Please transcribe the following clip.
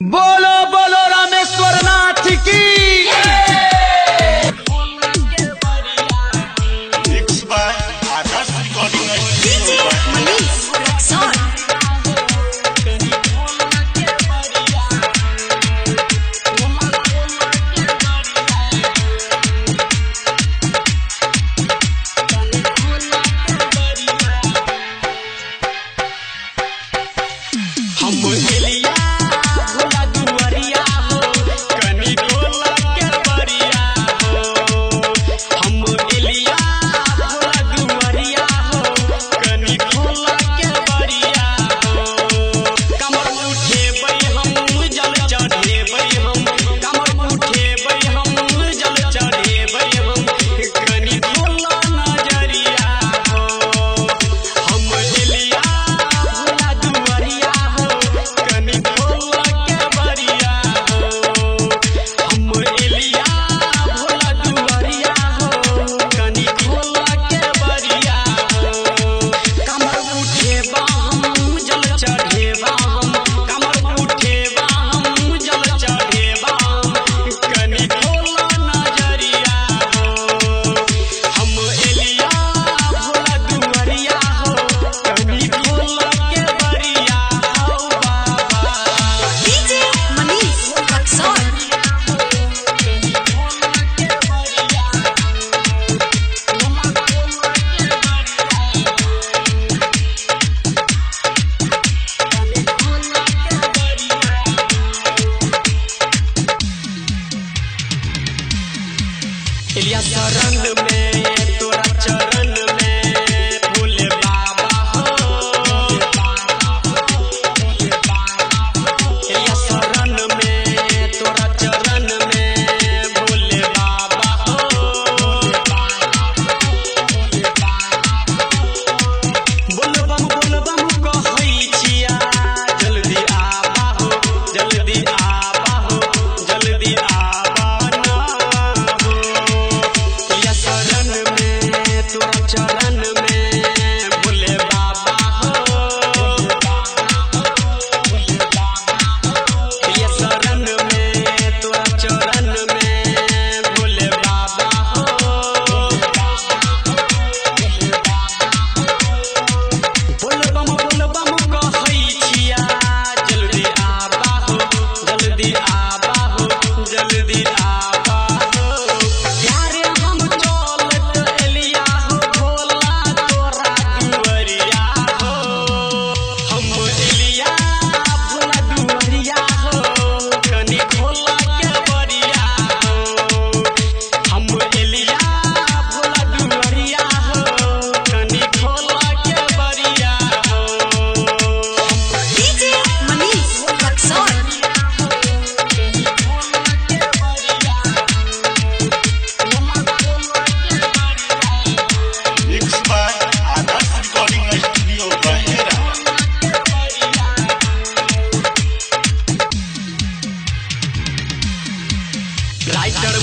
बोलो बोलो रामेश्वर नाथ की। शरण में तोरा चरण में भोले बाबा हो, शरण में तोरा चरण में भोले बाबा हो। बोलबम कहै छिया जल्दी आबा हो, जल्दी आबा हो, जल्दी आबा ना हो। चरण में भोले बाबा हो, ये शरण में तोरा चरण में भोले बाबा हो। बोलबम कहै छिया जल्दी आबा हो, जल्दी आबा हो, जल्दी आबा हो। यारे हम चलत एलिया हो भोला तोरा दुवरिया हो, हम एलिया भोला दुवरिया हो, कनी खोला के बरिया हो। हम एलिया भोला दुवरिया हो, कनी खोला के बरिया हो। डीजे मनीष रक्सौल। राइटर